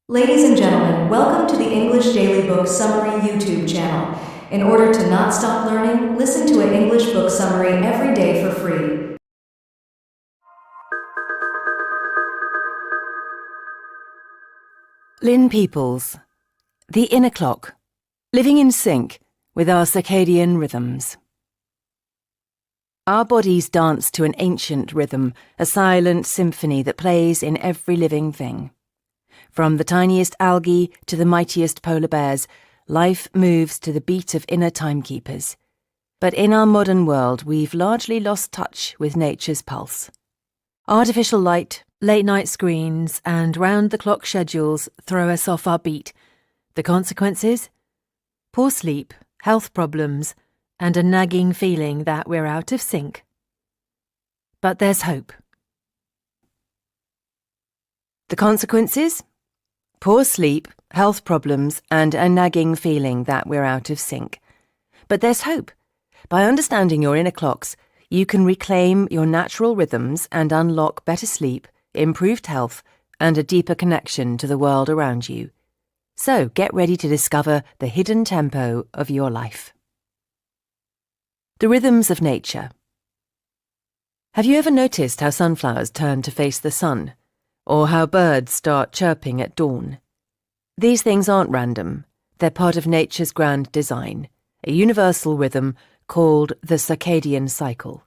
Ladies and gentlemen, welcome to the English Daily Book Summary YouTube channel. In order to not stop learning, listen to an English book summary every day for free. Lynn Peoples, The Inner Clock, Living in Sync with Our Circadian Rhythms. Our bodies dance to an ancient rhythm, a silent symphony that plays in every living thing. From the tiniest algae to the mightiest polar bears, life moves to the beat of inner timekeepers. But in our modern world, we've largely lost touch with nature's pulse. Artificial light, late-night screens, and round-the-clock schedules throw us off our beat. The consequences? Poor sleep, health problems, and a nagging feeling that we're out of sync. But there's hope. The consequences? Poor sleep, health problems, and a nagging feeling that we're out of sync. But there's hope. By understanding your inner clocks, you can reclaim your natural rhythms and unlock better sleep, improved health, and a deeper connection to the world around you. So get ready to discover the hidden tempo of your life. The rhythms of nature. Have you ever noticed how sunflowers turn to face the sun? Or how birds start chirping at dawn? These things aren't random. They're part of nature's grand design, a universal rhythm called the circadian cycle.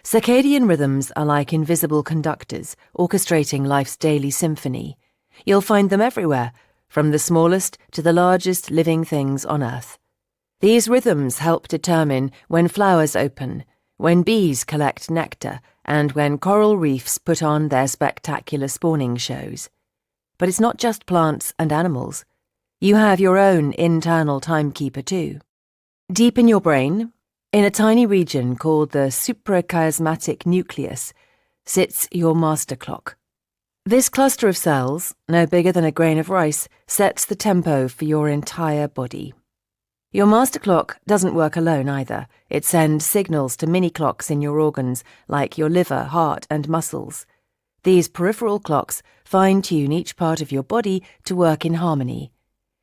Circadian rhythms are like invisible conductors orchestrating life's daily symphony. You'll find them everywhere, from the smallest to the largest living things on Earth. These rhythms help determine when flowers open, when bees collect nectar, and when coral reefs put on their spectacular spawning shows. But it's not just plants and animals. You have your own internal timekeeper too. Deep in your brain, in a tiny region called the suprachiasmatic nucleus, sits your master clock. This cluster of cells, no bigger than a grain of rice, sets the tempo for your entire body. Your master clock doesn't work alone either. It sends signals to mini-clocks in your organs, like your liver, heart, and muscles. These peripheral clocks fine-tune each part of your body to work in harmony.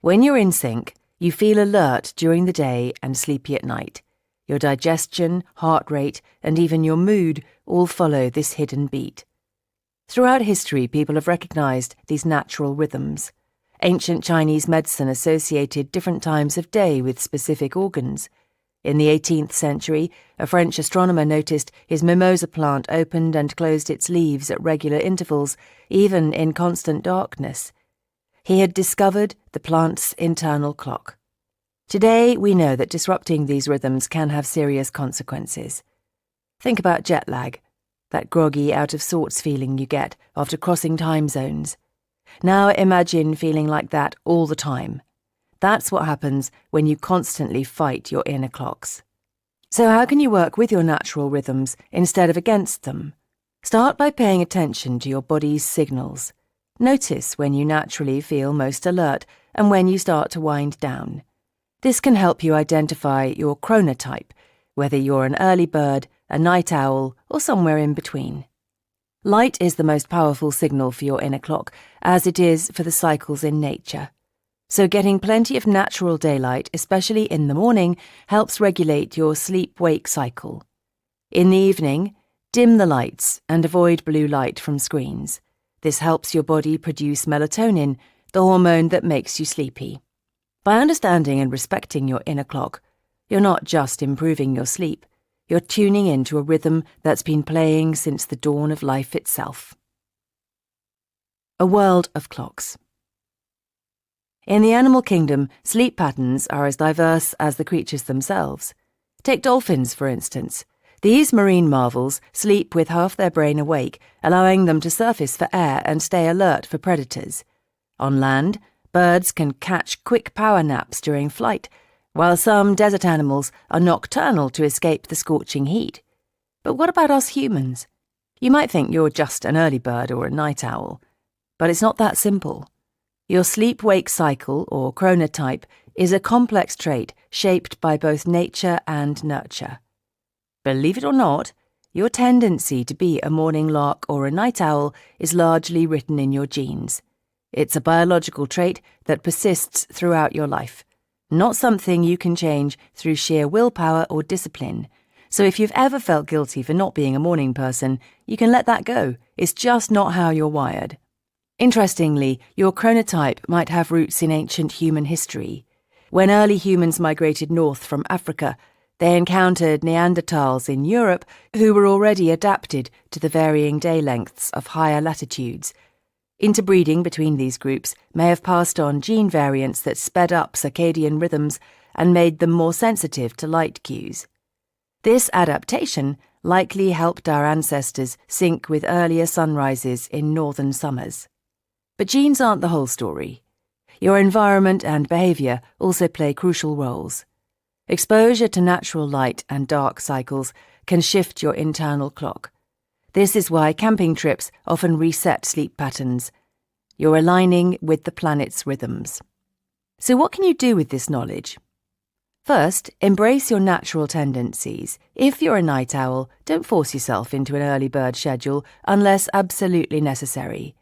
When you're in sync, you feel alert during the day and sleepy at night. Your digestion, heart rate, and even your mood all follow this hidden beat. Throughout history, people have recognized these natural rhythms. Ancient Chinese medicine associated different times of day with specific organs. In the 18th century, a French astronomer noticed his mimosa plant opened and closed its leaves at regular intervals, even in constant darkness. He had discovered the plant's internal clock. Today, we know that disrupting these rhythms can have serious consequences. Think about jet lag, that groggy, out-of-sorts feeling you get after crossing time zones. Now imagine feeling like that all the time. That's what happens when you constantly fight your inner clocks. So how can you work with your natural rhythms instead of against them? Start by paying attention to your body's signals. Notice when you naturally feel most alert and when you start to wind down. This can help you identify your chronotype, whether you're an early bird, a night owl, or somewhere in between. Light is the most powerful signal for your inner clock, as it is for the cycles in nature. So getting plenty of natural daylight, especially in the morning, helps regulate your sleep-wake cycle. In the evening, dim the lights and avoid blue light from screens. This helps your body produce melatonin, the hormone that makes you sleepy. By understanding and respecting your inner clock, you're not just improving your sleep. You're tuning into a rhythm that's been playing since the dawn of life itself. A world of clocks. In the animal kingdom, sleep patterns are as diverse as the creatures themselves. Take dolphins, for instance. These marine marvels sleep with half their brain awake, allowing them to surface for air and stay alert for predators. On land, birds can catch quick power naps during flight, while some desert animals are nocturnal to escape the scorching heat. But what about us humans? You might think you're just an early bird or a night owl, but it's not that simple. Your sleep-wake cycle, or chronotype, is a complex trait shaped by both nature and nurture. Believe it or not, your tendency to be a morning lark or a night owl is largely written in your genes. It's a biological trait that persists throughout your life, not something you can change through sheer willpower or discipline. So if you've ever felt guilty for not being a morning person, you can let that go. It's just not how you're wired. Interestingly, your chronotype might have roots in ancient human history. When early humans migrated north from Africa, they encountered Neanderthals in Europe who were already adapted to the varying day lengths of higher latitudes. Interbreeding between these groups may have passed on gene variants that sped up circadian rhythms and made them more sensitive to light cues. This adaptation likely helped our ancestors sync with earlier sunrises in northern summers. But genes aren't the whole story. Your environment and behaviour also play crucial roles. Exposure to natural light and dark cycles can shift your internal clock. This is why camping trips often reset sleep patterns. You're aligning with the planet's rhythms. So what can you do with this knowledge? First, embrace your natural tendencies. If you're a night owl, don't force yourself into an early bird schedule unless absolutely necessary.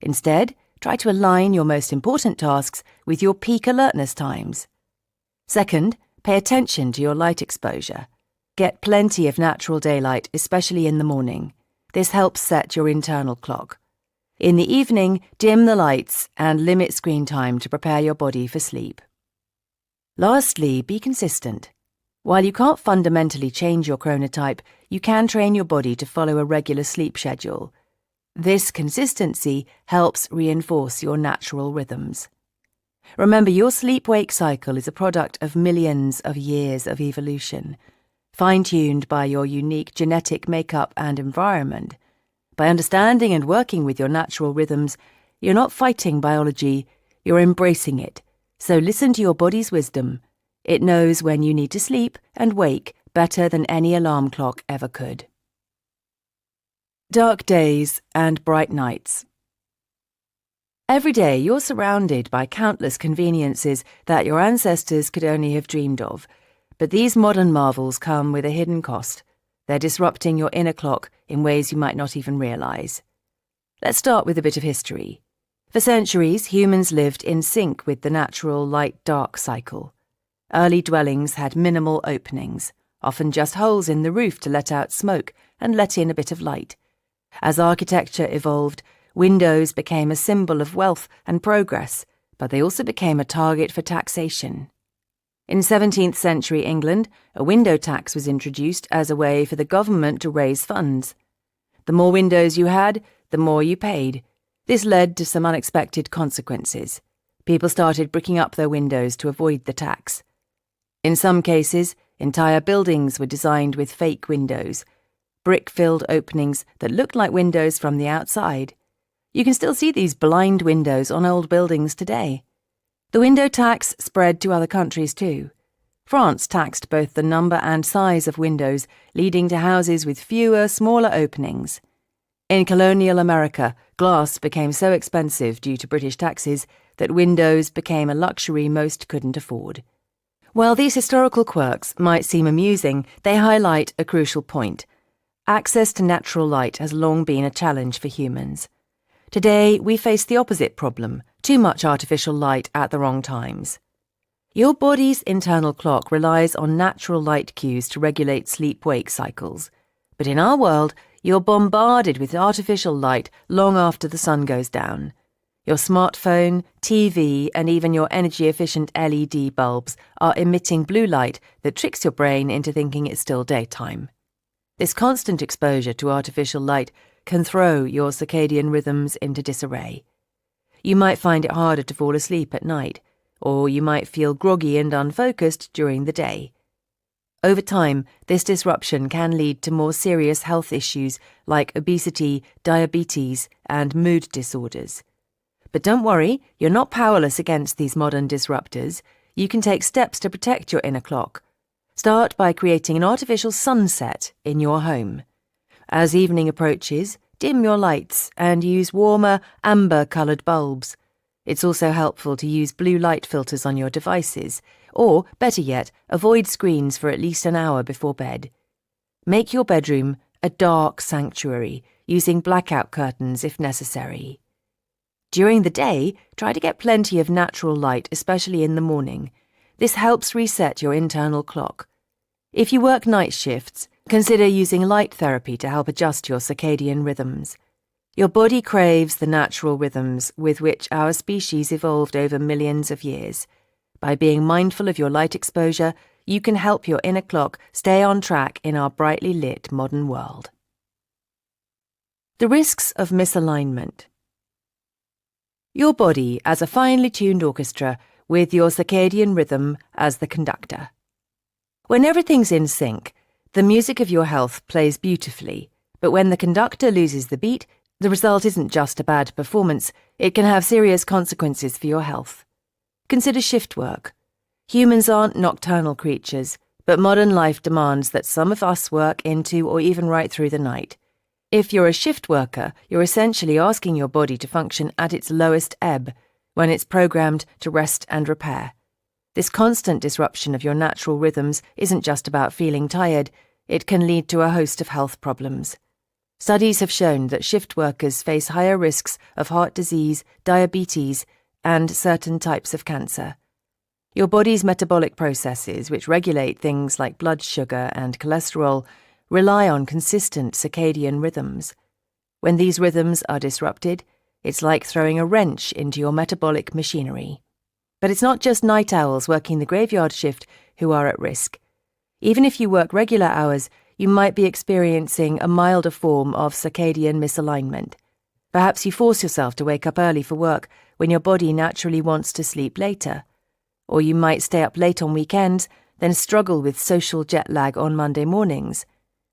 Instead, try to align your most important tasks with your peak alertness times. Second, pay attention to your light exposure. Get plenty of natural daylight, especially in the morning. This helps set your internal clock. In the evening, dim the lights and limit screen time to prepare your body for sleep. Lastly, be consistent. While you can't fundamentally change your chronotype, you can train your body to follow a regular sleep schedule. This consistency helps reinforce your natural rhythms. Remember, your sleep-wake cycle is a product of millions of years of evolution, fine-tuned by your unique genetic makeup and environment. By understanding and working with your natural rhythms, you're not fighting biology, you're embracing it. So listen to your body's wisdom. It knows when you need to sleep and wake better than any alarm clock ever could. Dark days and bright nights. Every day you're surrounded by countless conveniences that your ancestors could only have dreamed of. But these modern marvels come with a hidden cost. They're disrupting your inner clock in ways you might not even realize. Let's start with a bit of history. For centuries, humans lived in sync with the natural light-dark cycle. Early dwellings had minimal openings, often just holes in the roof to let out smoke and let in a bit of light. As architecture evolved, windows became a symbol of wealth and progress, but they also became a target for taxation. In 17th century England, a window tax was introduced as a way for the government to raise funds. The more windows you had, the more you paid. This led to some unexpected consequences. People started bricking up their windows to avoid the tax. In some cases, entire buildings were designed with fake windows, brick-filled openings that looked like windows from the outside. You can still see these blind windows on old buildings today. The window tax spread to other countries too. France taxed both the number and size of windows, leading to houses with fewer, smaller openings. In colonial America, glass became so expensive due to British taxes that windows became a luxury most couldn't afford. While these historical quirks might seem amusing, they highlight a crucial point. Access to natural light has long been a challenge for humans. Today, we face the opposite problem: too much artificial light at the wrong times. Your body's internal clock relies on natural light cues to regulate sleep-wake cycles. But in our world, you're bombarded with artificial light long after the sun goes down. Your smartphone, TV, and even your energy-efficient LED bulbs are emitting blue light that tricks your brain into thinking it's still daytime. This constant exposure to artificial light can throw your circadian rhythms into disarray. You might find it harder to fall asleep at night, or you might feel groggy and unfocused during the day. Over time, this disruption can lead to more serious health issues like obesity, diabetes, and mood disorders. But don't worry, you're not powerless against these modern disruptors. You can take steps to protect your inner clock. Start by creating an artificial sunset in your home. As evening approaches, dim your lights and use warmer, amber-coloured bulbs. It's also helpful to use blue light filters on your devices, or, better yet, avoid screens for at least an hour before bed. Make your bedroom a dark sanctuary, using blackout curtains if necessary. During the day, try to get plenty of natural light, especially in the morning. This helps reset your internal clock. If you work night shifts, consider using light therapy to help adjust your circadian rhythms. Your body craves the natural rhythms with which our species evolved over millions of years. By being mindful of your light exposure, you can help your inner clock stay on track in our brightly lit modern world. The risks of misalignment. Your body as a finely tuned orchestra with your circadian rhythm as the conductor. When everything's in sync, the music of your health plays beautifully, but when the conductor loses the beat, the result isn't just a bad performance, it can have serious consequences for your health. Consider shift work. Humans aren't nocturnal creatures, but modern life demands that some of us work into or even right through the night. If you're a shift worker, you're essentially asking your body to function at its lowest ebb, when it's programmed to rest and repair. This constant disruption of your natural rhythms isn't just about feeling tired, it can lead to a host of health problems. Studies have shown that shift workers face higher risks of heart disease, diabetes, and certain types of cancer. Your body's metabolic processes, which regulate things like blood sugar and cholesterol, rely on consistent circadian rhythms. When these rhythms are disrupted, it's like throwing a wrench into your metabolic machinery. But it's not just night owls working the graveyard shift who are at risk. Even if you work regular hours, you might be experiencing a milder form of circadian misalignment. Perhaps you force yourself to wake up early for work when your body naturally wants to sleep later. Or you might stay up late on weekends, then struggle with social jet lag on Monday mornings.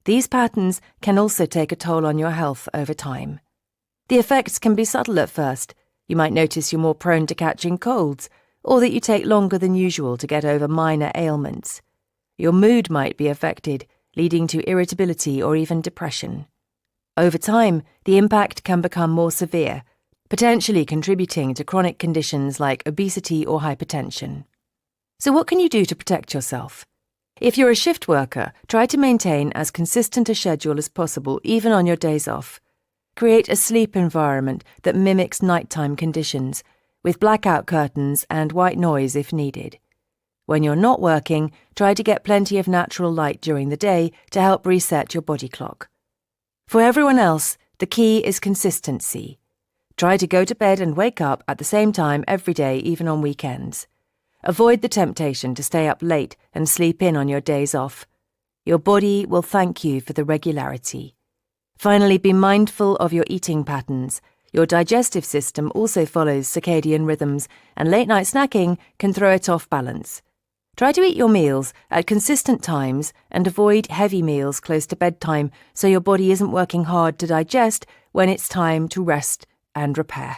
These patterns can also take a toll on your health over time. The effects can be subtle at first. You might notice you're more prone to catching colds, or that you take longer than usual to get over minor ailments. Your mood might be affected, leading to irritability or even depression. Over time, the impact can become more severe, potentially contributing to chronic conditions like obesity or hypertension. So what can you do to protect yourself? If you're a shift worker, try to maintain as consistent a schedule as possible even on your days off. Create a sleep environment that mimics nighttime conditions, with blackout curtains and white noise if needed. When you're not working, try to get plenty of natural light during the day to help reset your body clock. For everyone else, the key is consistency. Try to go to bed and wake up at the same time every day, even on weekends. Avoid the temptation to stay up late and sleep in on your days off. Your body will thank you for the regularity. Finally, be mindful of your eating patterns. Your digestive system also follows circadian rhythms, and late-night snacking can throw it off balance. Try to eat your meals at consistent times and avoid heavy meals close to bedtime so your body isn't working hard to digest when it's time to rest and repair.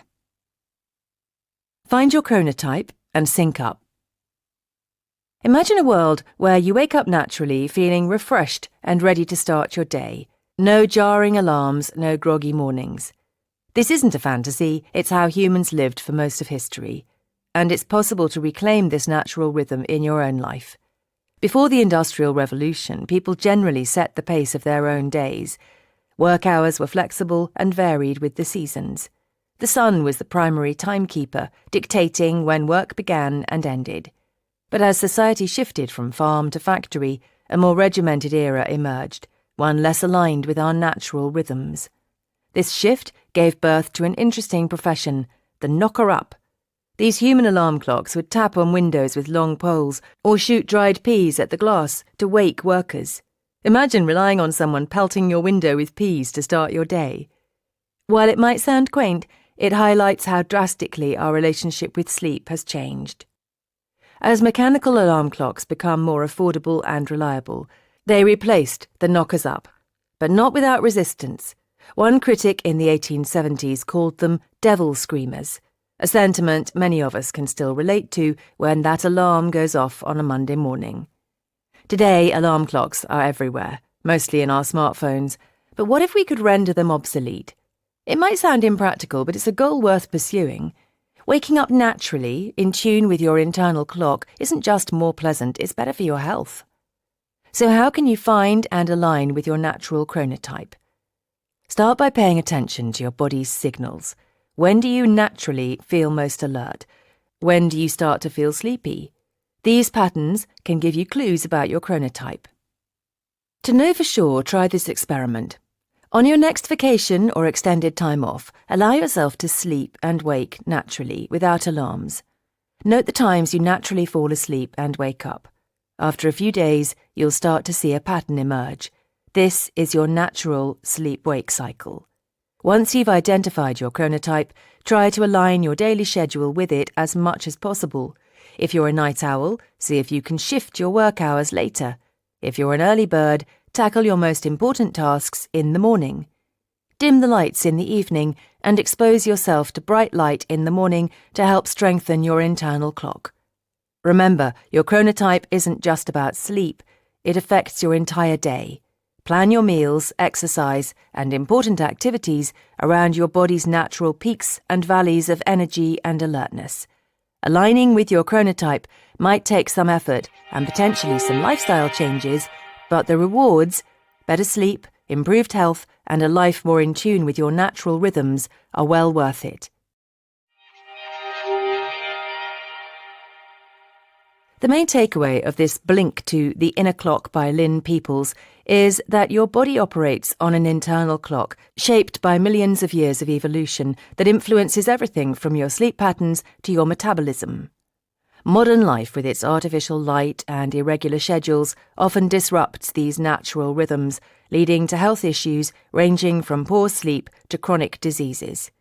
Find your chronotype and sync up. Imagine a world where you wake up naturally feeling refreshed and ready to start your day. No jarring alarms, no groggy mornings. This isn't a fantasy, it's how humans lived for most of history. And it's possible to reclaim this natural rhythm in your own life. Before the Industrial Revolution, people generally set the pace of their own days. Work hours were flexible and varied with the seasons. The sun was the primary timekeeper, dictating when work began and ended. But as society shifted from farm to factory, a more regimented era emerged, one less aligned with our natural rhythms. This shift gave birth to an interesting profession, the knocker-up. These human alarm clocks would tap on windows with long poles or shoot dried peas at the glass to wake workers. Imagine relying on someone pelting your window with peas to start your day. While it might sound quaint, it highlights how drastically our relationship with sleep has changed. As mechanical alarm clocks become more affordable and reliable, they replaced the knockers-up, but not without resistance. One critic in the 1870s called them devil screamers, a sentiment many of us can still relate to when that alarm goes off on a Monday morning. Today, alarm clocks are everywhere, mostly in our smartphones, but what if we could render them obsolete? It might sound impractical, but it's a goal worth pursuing. Waking up naturally, in tune with your internal clock, isn't just more pleasant, it's better for your health. So how can you find and align with your natural chronotype? Start by paying attention to your body's signals. When do you naturally feel most alert? When do you start to feel sleepy? These patterns can give you clues about your chronotype. To know for sure, try this experiment. On your next vacation or extended time off, allow yourself to sleep and wake naturally without alarms. Note the times you naturally fall asleep and wake up. After a few days, you'll start to see a pattern emerge. This is your natural sleep-wake cycle. Once you've identified your chronotype, try to align your daily schedule with it as much as possible. If you're a night owl, see if you can shift your work hours later. If you're an early bird, tackle your most important tasks in the morning. Dim the lights in the evening and expose yourself to bright light in the morning to help strengthen your internal clock. Remember, your chronotype isn't just about sleep, it affects your entire day. Plan your meals, exercise, and important activities around your body's natural peaks and valleys of energy and alertness. Aligning with your chronotype might take some effort and potentially some lifestyle changes, but the rewards, better sleep, improved health, and a life more in tune with your natural rhythms are well worth it. The main takeaway of this blink to The Inner Clock by Lynn Peoples is that your body operates on an internal clock shaped by millions of years of evolution that influences everything from your sleep patterns to your metabolism. Modern life, with its artificial light and irregular schedules, often disrupts these natural rhythms, leading to health issues ranging from poor sleep to chronic diseases.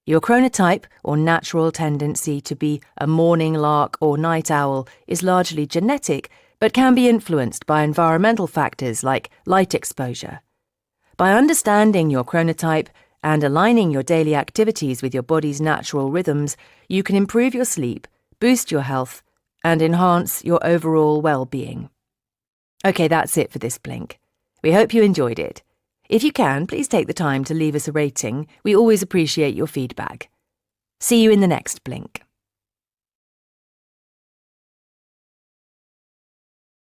Your chronotype, or natural tendency to be a morning lark or night owl, is largely genetic, but can be influenced by environmental factors like light exposure. By understanding your chronotype and aligning your daily activities with your body's natural rhythms, you can improve your sleep, boost your health, and enhance your overall well-being. Okay, that's it for this blink. We hope you enjoyed it. If you can, please take the time to leave us a rating. We always appreciate your feedback. See you in the next blink.